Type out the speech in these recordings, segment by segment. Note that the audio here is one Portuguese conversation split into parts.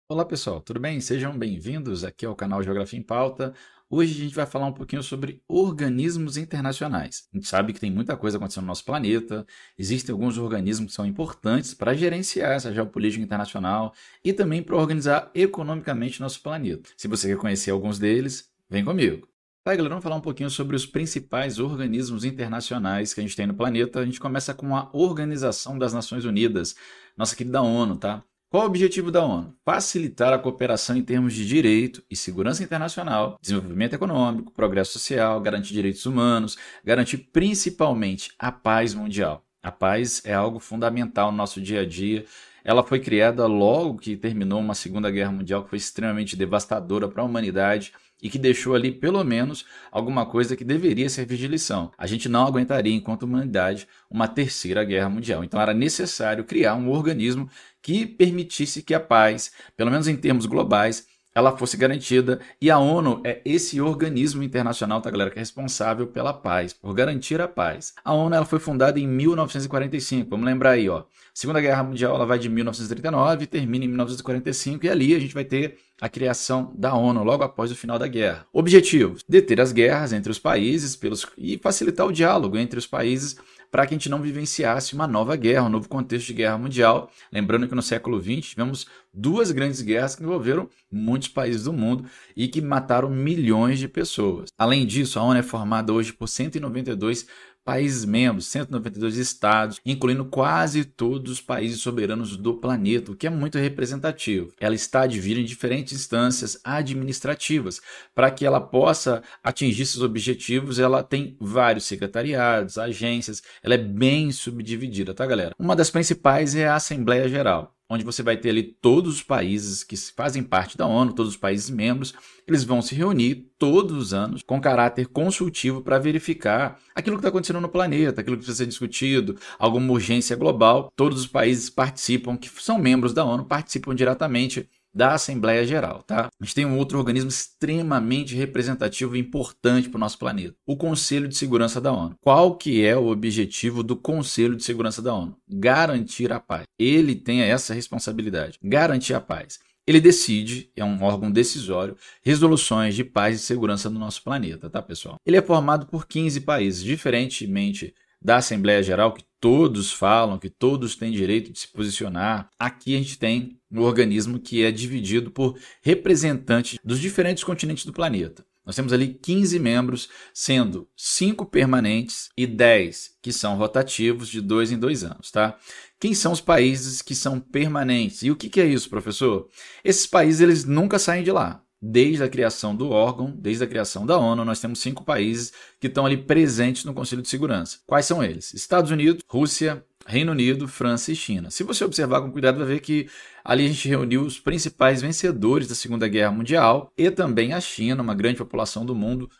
Olá pessoal, tudo bem? Sejam bem-vindos aqui ao canal Geografia em Pauta. Hoje a gente vai falar um pouquinho sobre organismos internacionais. A gente sabe que tem muita coisa acontecendo no nosso planeta, existem alguns organismos que são importantes para gerenciar essa geopolítica internacional e também para organizar economicamente nosso planeta. Se você quer conhecer alguns deles, vem comigo. Tá, galera, vamos falar um pouquinho sobre os principais organismos internacionais que a gente tem no planeta. A gente começa com a Organização das Nações Unidas, nossa querida ONU, tá? Qual o objetivo da ONU? Facilitar a cooperação em termos de direito e segurança internacional, desenvolvimento econômico, progresso social, garantir direitos humanos, garantir principalmente a paz mundial. A paz é algo fundamental no nosso dia a dia. Ela foi criada logo que terminou uma Segunda Guerra Mundial que foi extremamente devastadora para a humanidade e que deixou ali pelo menos alguma coisa que deveria servir de lição. A gente não aguentaria, enquanto humanidade, uma terceira guerra mundial. Então era necessário criar um organismo que permitisse que a paz, pelo menos em termos globais, ela fosse garantida. E a ONU é esse organismo internacional, tá, galera, que é responsável pela paz, por garantir a paz. A ONU ela foi fundada em 1945, vamos lembrar aí, ó. Segunda Guerra Mundial ela vai de 1939 e termina em 1945 e ali a gente vai ter a criação da ONU logo após o final da guerra. Objetivos: deter as guerras entre os países e facilitar o diálogo entre os países para que a gente não vivenciasse uma nova guerra, um novo contexto de guerra mundial. Lembrando que no século XX tivemos duas grandes guerras que envolveram muitos países do mundo e que mataram milhões de pessoas. Além disso, a ONU é formada hoje por 192 países membros, 192 estados, incluindo quase todos os países soberanos do planeta, o que é muito representativo. Ela está dividida em diferentes instâncias administrativas. Para que ela possa atingir esses objetivos, ela tem vários secretariados, agências, ela é bem subdividida, tá, galera? Uma das principais é a Assembleia Geral, onde você vai ter ali todos os países que fazem parte da ONU, todos os países membros, eles vão se reunir todos os anos com caráter consultivo para verificar aquilo que está acontecendo no planeta, aquilo que precisa ser discutido, alguma urgência global. Todos os países participam, que são membros da ONU, participam diretamente da Assembleia Geral, tá? A gente tem um outro organismo extremamente representativo e importante para o nosso planeta, o Conselho de Segurança da ONU. Qual que é o objetivo do Conselho de Segurança da ONU? Garantir a paz. Ele tem essa responsabilidade, garantir a paz. Ele decide, é um órgão decisório, resoluções de paz e segurança no nosso planeta, tá, pessoal? Ele é formado por 15 países, diferentemente da Assembleia Geral, que todos falam, que todos têm direito de se posicionar. Aqui a gente tem um organismo que é dividido por representantes dos diferentes continentes do planeta. Nós temos ali 15 membros, sendo 5 permanentes e 10 que são rotativos de 2 em 2 anos, tá? Quem são os países que são permanentes? E o que é isso, professor? Esses países eles nunca saem de lá. Desde a criação do órgão, desde a criação da ONU, nós temos 5 países que estão ali presentes no Conselho de Segurança. Quais são eles? Estados Unidos, Rússia, Reino Unido, França e China. Se você observar com cuidado, vai ver que ali a gente reuniu os principais vencedores da Segunda Guerra Mundial e também a China, uma grande população do mundo,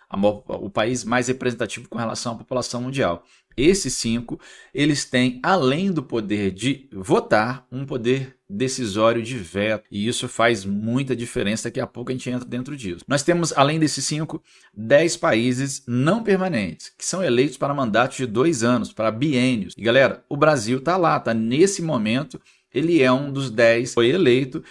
o país mais representativo com relação à população mundial. Esses 5, eles têm, além do poder de votar, um poder decisório de veto. E isso faz muita diferença, daqui a pouco a gente entra dentro disso. Nós temos, além desses 5, 10 países não permanentes, que são eleitos para mandatos de 2 anos, para biênios. E galera, o Brasil está lá, está nesse momento. Ele é um dos 10, foi eleito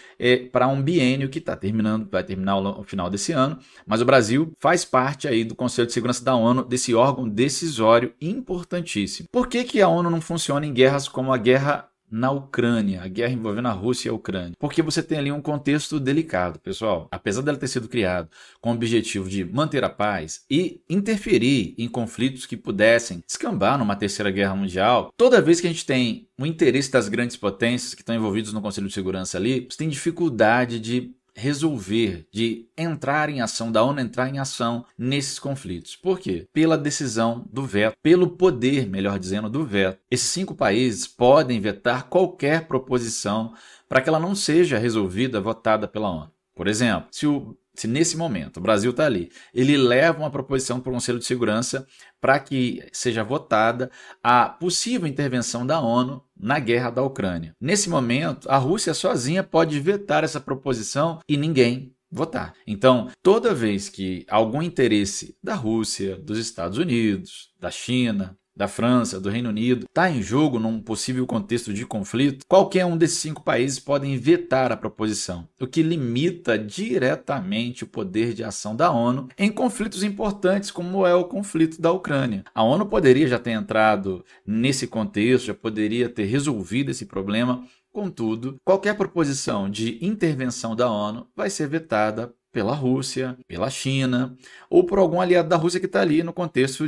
para um biênio que está terminando, vai terminar no final desse ano, mas o Brasil faz parte aí do Conselho de Segurança da ONU, desse órgão decisório importantíssimo. Por que a ONU não funciona em guerras como a guerra na Ucrânia, a guerra envolvendo a Rússia e a Ucrânia? Porque você tem ali um contexto delicado, pessoal. Apesar dela ter sido criada com o objetivo de manter a paz e interferir em conflitos que pudessem descambar numa terceira guerra mundial, toda vez que a gente tem o interesse das grandes potências que estão envolvidos no Conselho de Segurança ali, você tem dificuldade de resolver, de entrar em ação, da ONU entrar em ação nesses conflitos. Por quê? Pela decisão do veto, pelo poder, melhor dizendo, do veto. Esses 5 países podem vetar qualquer proposição para que ela não seja resolvida, votada pela ONU. Por exemplo, se nesse momento o Brasil está ali, ele leva uma proposição para o Conselho de Segurança para que seja votada a possível intervenção da ONU na guerra da Ucrânia. Nesse momento, a Rússia sozinha pode vetar essa proposição e ninguém votar. Então, toda vez que algum interesse da Rússia, dos Estados Unidos, da China, da França, do Reino Unido, está em jogo num possível contexto de conflito, qualquer um desses 5 países podem vetar a proposição, o que limita diretamente o poder de ação da ONU em conflitos importantes como é o conflito da Ucrânia. A ONU poderia já ter entrado nesse contexto, já poderia ter resolvido esse problema, contudo, qualquer proposição de intervenção da ONU vai ser vetada pela Rússia, pela China ou por algum aliado da Rússia que está ali no contexto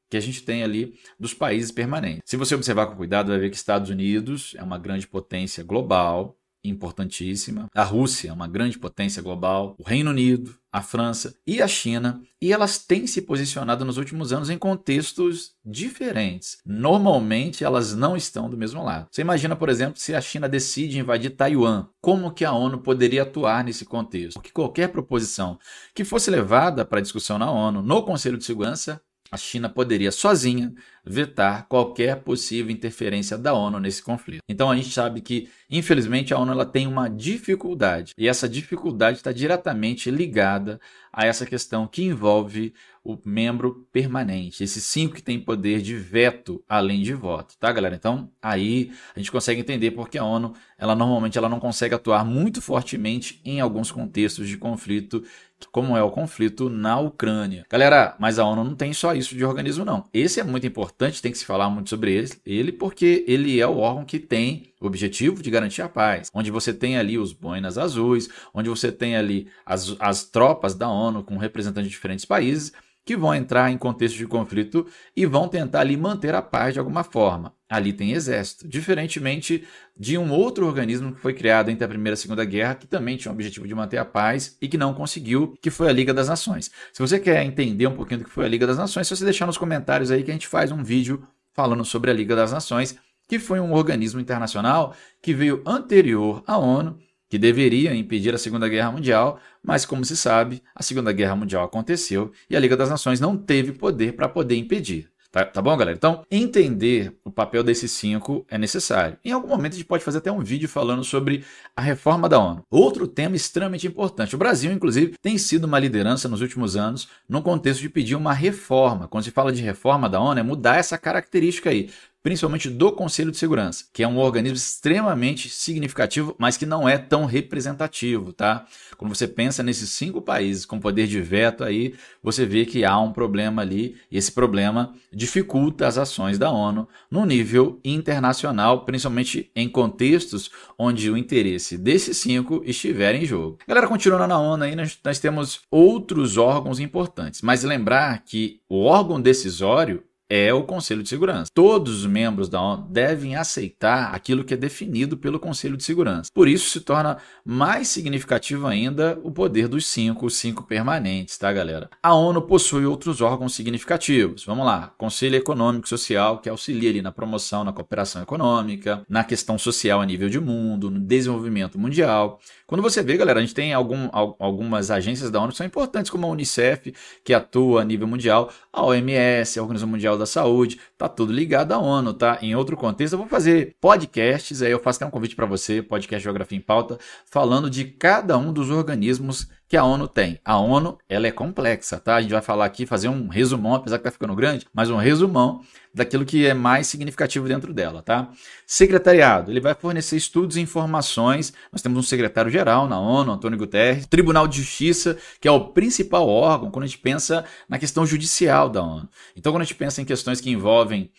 que a gente tem ali dos países permanentes. Se você observar com cuidado, vai ver que Estados Unidos é uma grande potência global, importantíssima. A Rússia é uma grande potência global. O Reino Unido, a França e a China. E elas têm se posicionado nos últimos anos em contextos diferentes. Normalmente, elas não estão do mesmo lado. Você imagina, por exemplo, se a China decide invadir Taiwan. Como que a ONU poderia atuar nesse contexto? Porque qualquer proposição que fosse levada para discussão na ONU, no Conselho de Segurança, a China poderia sozinha vetar qualquer possível interferência da ONU nesse conflito. Então a gente sabe que, infelizmente, a ONU ela tem uma dificuldade, e essa dificuldade está diretamente ligada a essa questão que envolve o membro permanente, esses 5 que têm poder de veto além de voto, tá, galera? Então aí a gente consegue entender porque a ONU normalmente não consegue atuar muito fortemente em alguns contextos de conflito, como é o conflito na Ucrânia. Galera, mas a ONU não tem só isso de organismo, não. Esse é muito importante, tem que se falar muito sobre ele porque ele é o órgão que tem o objetivo de garantir a paz, onde você tem ali os boinas azuis, onde você tem ali as tropas da ONU com representantes de diferentes países que vão entrar em contexto de conflito e vão tentar ali manter a paz de alguma forma. Ali tem exército, diferentemente de um outro organismo que foi criado entre a Primeira e a Segunda Guerra, que também tinha o objetivo de manter a paz e que não conseguiu, que foi a Liga das Nações. Se você quer entender um pouquinho do que foi a Liga das Nações, é só você deixar nos comentários aí que a gente faz um vídeo falando sobre a Liga das Nações, que foi um organismo internacional que veio anterior à ONU, que deveria impedir a Segunda Guerra Mundial, mas como se sabe, a Segunda Guerra Mundial aconteceu e a Liga das Nações não teve poder para poder impedir. Tá bom, galera? Então, entender o papel desses 5 é necessário. Em algum momento a gente pode fazer até um vídeo falando sobre a reforma da ONU. Outro tema extremamente importante. O Brasil, inclusive, tem sido uma liderança nos últimos anos no contexto de pedir uma reforma. Quando se fala de reforma da ONU, é mudar essa característica aí, principalmente do Conselho de Segurança, que é um organismo extremamente significativo, mas que não é tão representativo, tá? Quando você pensa nesses 5 países com poder de veto aí, você vê que há um problema ali, e esse problema dificulta as ações da ONU no nível internacional, principalmente em contextos onde o interesse desses 5 estiver em jogo. Galera, continuando na ONU aí, nós temos outros órgãos importantes, mas lembrar que o órgão decisório é o Conselho de Segurança. Todos os membros da ONU devem aceitar aquilo que é definido pelo Conselho de Segurança. Por isso se torna mais significativo ainda o poder dos 5, os 5 permanentes, tá, galera? A ONU possui outros órgãos significativos. Vamos lá, Conselho Econômico e Social, que auxilia ali na promoção, na cooperação econômica, na questão social a nível de mundo, no desenvolvimento mundial. Quando você vê, galera, a gente tem algumas agências da ONU que são importantes, como a Unicef, que atua a nível mundial, a OMS, a Organização Mundial da Saúde, tá tudo ligado à ONU, tá? Em outro contexto, eu vou fazer podcasts, aí eu faço até um convite para você, podcast Geografia em Pauta, falando de cada um dos organismos que a ONU tem. A ONU, ela é complexa, tá? A gente vai falar aqui, fazer um resumão, apesar que tá ficando grande, mas um resumão daquilo que é mais significativo dentro dela, tá? Secretariado, ele vai fornecer estudos e informações. Nós temos um secretário-geral na ONU, Antônio Guterres. Tribunal de Justiça, que é o principal órgão quando a gente pensa na questão judicial da ONU. Então, quando a gente pensa em questões que envolvem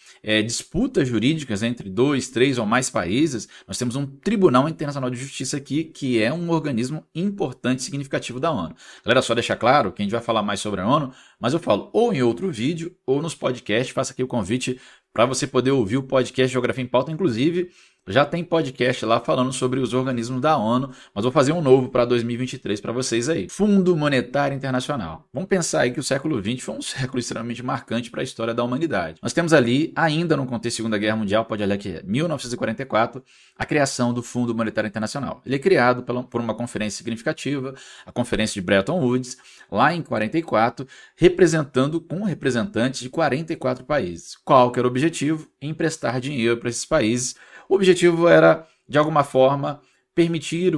disputas jurídicas entre 2, 3 ou mais países, nós temos um Tribunal Internacional de Justiça aqui, que é um organismo importante e significativo da ONU. Galera, só deixar claro que a gente vai falar mais sobre a ONU, mas eu falo ou em outro vídeo ou nos podcasts. Faça aqui o convite para você poder ouvir o podcast Geografia em Pauta. Inclusive, já tem podcast lá falando sobre os organismos da ONU, mas vou fazer um novo para 2023 para vocês aí. Fundo Monetário Internacional. Vamos pensar aí que o século XX foi um século extremamente marcante para a história da humanidade. Nós temos ali, ainda no contexto da Segunda Guerra Mundial, pode olhar que é 1944, a criação do Fundo Monetário Internacional. Ele é criado por uma conferência significativa, a Conferência de Bretton Woods, lá em 44, com representantes de 44 países. Qual que era o objetivo? Emprestar dinheiro para esses países. O objetivo era, de alguma forma, permitir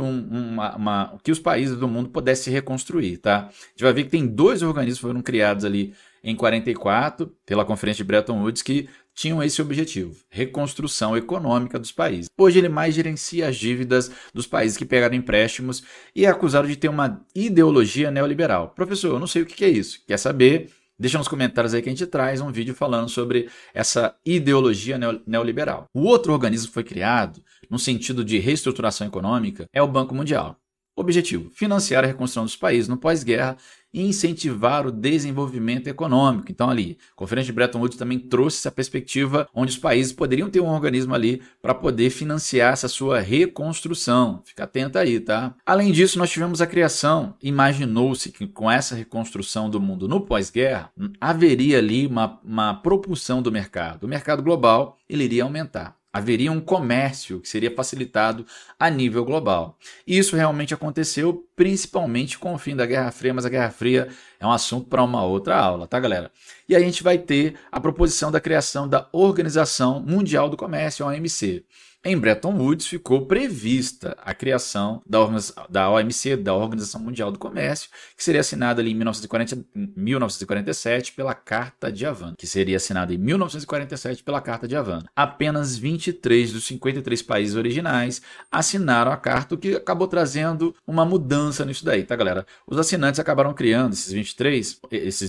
que os países do mundo pudessem se reconstruir, tá? A gente vai ver que tem 2 organismos que foram criados ali em 44 pela Conferência de Bretton Woods que tinham esse objetivo, reconstrução econômica dos países. Hoje ele mais gerencia as dívidas dos países que pegaram empréstimos e é acusado de ter uma ideologia neoliberal. Professor, eu não sei o que é isso. Quer saber? Deixa nos comentários aí que a gente traz um vídeo falando sobre essa ideologia neoliberal. O outro organismo que foi criado, no sentido de reestruturação econômica, é o Banco Mundial. Objetivo: financiar a reconstrução dos países no pós-guerra e incentivar o desenvolvimento econômico. Então ali, a Conferência de Bretton Woods também trouxe essa perspectiva onde os países poderiam ter um organismo ali para poder financiar essa sua reconstrução. Fica atento aí, tá? Além disso, nós tivemos a criação, imaginou-se que com essa reconstrução do mundo no pós-guerra, haveria ali uma propulsão do mercado. O mercado global ele iria aumentar. Haveria um comércio que seria facilitado a nível global. E isso realmente aconteceu, principalmente com o fim da Guerra Fria, mas a Guerra Fria é um assunto para uma outra aula, tá, galera? E aí a gente vai ter a proposição da criação da Organização Mundial do Comércio, a OMC. Em Bretton Woods ficou prevista a criação da OMC, da Organização Mundial do Comércio, que seria assinada ali em 1947 pela Carta de Havana, Apenas 23 dos 53 países originais assinaram a carta, o que acabou trazendo uma mudança nisso daí, tá, galera? Os assinantes acabaram criando, esses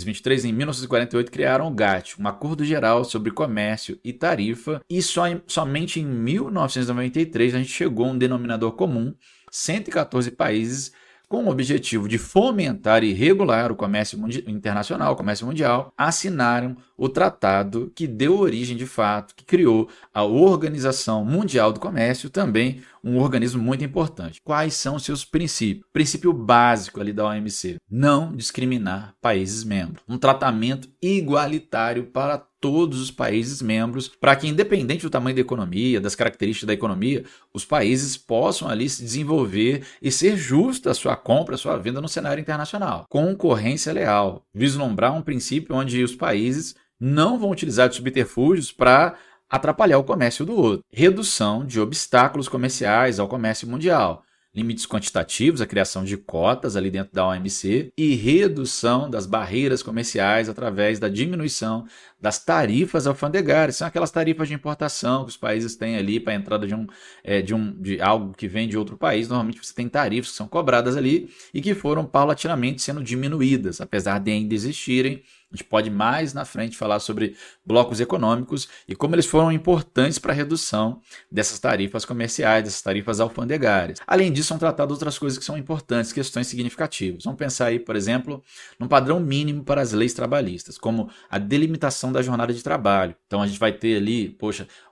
23 em 1948 criaram o GATT, um Acordo Geral sobre Comércio e Tarifa, e somente em 1993 a gente chegou a um denominador comum, 114 países com o objetivo de fomentar e regular o comércio internacional, o comércio mundial, assinaram o tratado que deu origem, de fato, que criou a Organização Mundial do Comércio, também um organismo muito importante. Quais são os seus princípios? Princípio básico ali da OMC: não discriminar países membros. Um tratamento igualitário para todos os países membros, para que, independente do tamanho da economia, das características da economia, os países possam ali se desenvolver e ser justa a sua compra, a sua venda no cenário internacional. Concorrência leal. Vislumbrar um princípio onde os países não vão utilizar de subterfúgios para atrapalhar o comércio do outro. Redução de obstáculos comerciais ao comércio mundial. Limites quantitativos, a criação de cotas ali dentro da OMC e redução das barreiras comerciais através da diminuição das tarifas alfandegárias. São aquelas tarifas de importação que os países têm ali para a entrada de algo que vem de outro país. Normalmente você tem tarifas que são cobradas ali e que foram paulatinamente sendo diminuídas, apesar de ainda existirem. A gente pode mais na frente falar sobre blocos econômicos e como eles foram importantes para a redução dessas tarifas comerciais, dessas tarifas alfandegárias. Além disso, são tratadas outras coisas que são importantes, questões significativas. Vamos pensar aí, por exemplo, num padrão mínimo para as leis trabalhistas, como a delimitação da jornada de trabalho. Então a gente vai ter ali,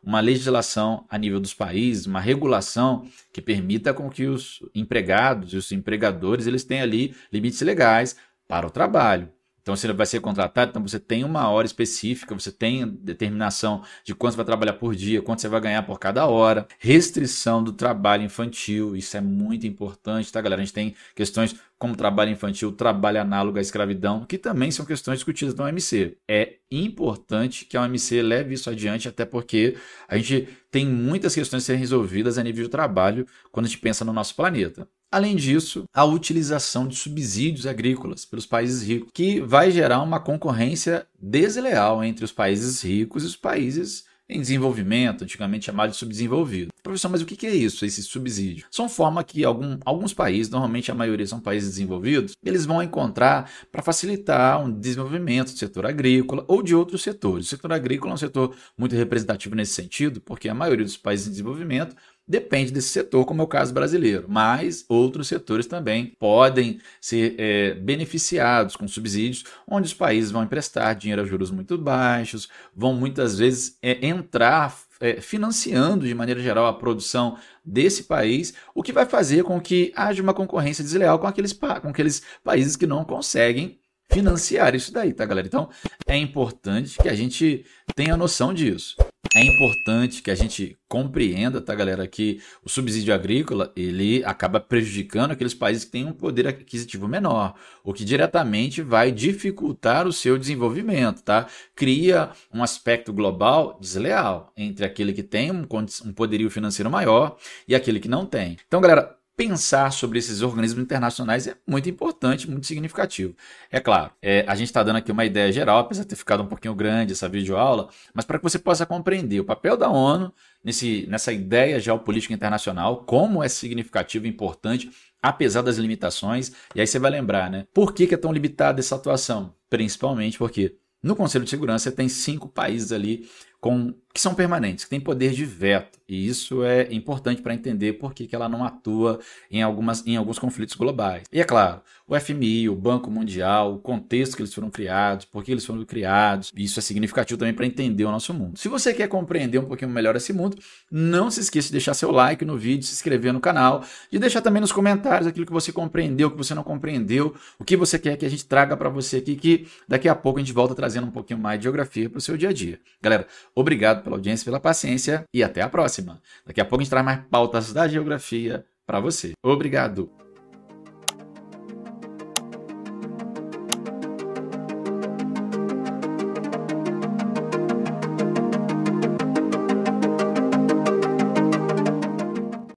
uma legislação a nível dos países, uma regulação que permita com que os empregados e os empregadores eles tenham ali limites legais para o trabalho. Então, você vai ser contratado, então você tem uma hora específica, você tem determinação de quanto você vai trabalhar por dia, quanto você vai ganhar por cada hora. Restrição do trabalho infantil, isso é muito importante, tá, galera? A gente tem questões como trabalho infantil, trabalho análogo à escravidão, que também são questões discutidas na OMC. É importante que a OMC leve isso adiante, até porque a gente tem muitas questões a serem resolvidas a nível de trabalho quando a gente pensa no nosso planeta. Além disso, a utilização de subsídios agrícolas pelos países ricos, que vai gerar uma concorrência desleal entre os países ricos e os países em desenvolvimento, antigamente chamado de subdesenvolvido. Professor, mas o que é isso, esse subsídio? São forma que alguns países, normalmente a maioria são países desenvolvidos, eles vão encontrar para facilitar um desenvolvimento do setor agrícola ou de outros setores. O setor agrícola é um setor muito representativo nesse sentido, porque a maioria dos países em desenvolvimento depende desse setor, como é o caso brasileiro, mas outros setores também podem ser beneficiados com subsídios, onde os países vão emprestar dinheiro a juros muito baixos, vão muitas vezes entrar financiando de maneira geral a produção desse país, o que vai fazer com que haja uma concorrência desleal com aqueles países que não conseguem financiar isso daí, tá, galera? Então, é importante que a gente tenha noção disso. É importante que a gente compreenda, tá, galera, que o subsídio agrícola, ele acaba prejudicando aqueles países que têm um poder aquisitivo menor, o que diretamente vai dificultar o seu desenvolvimento, tá? Cria um aspecto global desleal entre aquele que tem um poderio financeiro maior e aquele que não tem. Então, galera, pensar sobre esses organismos internacionais é muito importante, muito significativo. É claro, a gente está dando aqui uma ideia geral, apesar de ter ficado um pouquinho grande essa videoaula, mas para que você possa compreender o papel da ONU nessa ideia geopolítica internacional, como é significativo e importante, apesar das limitações. E aí você vai lembrar, né? Por que é tão limitada essa atuação? Principalmente porque no Conselho de Segurança tem 5 países ali que são permanentes, que têm poder de veto. E isso é importante para entender por que ela não atua em alguns conflitos globais. E é claro, o FMI, o Banco Mundial, o contexto que eles foram criados, por que eles foram criados, isso é significativo também para entender o nosso mundo. Se você quer compreender um pouquinho melhor esse mundo, não se esqueça de deixar seu like no vídeo, se inscrever no canal, de deixar também nos comentários aquilo que você compreendeu, que você não compreendeu, o que você quer que a gente traga para você aqui, que daqui a pouco a gente volta trazendo um pouquinho mais de geografia para o seu dia a dia. Galera, obrigado pela audiência, pela paciência e até a próxima. Daqui a pouco a gente traz mais pautas da geografia para você. Obrigado!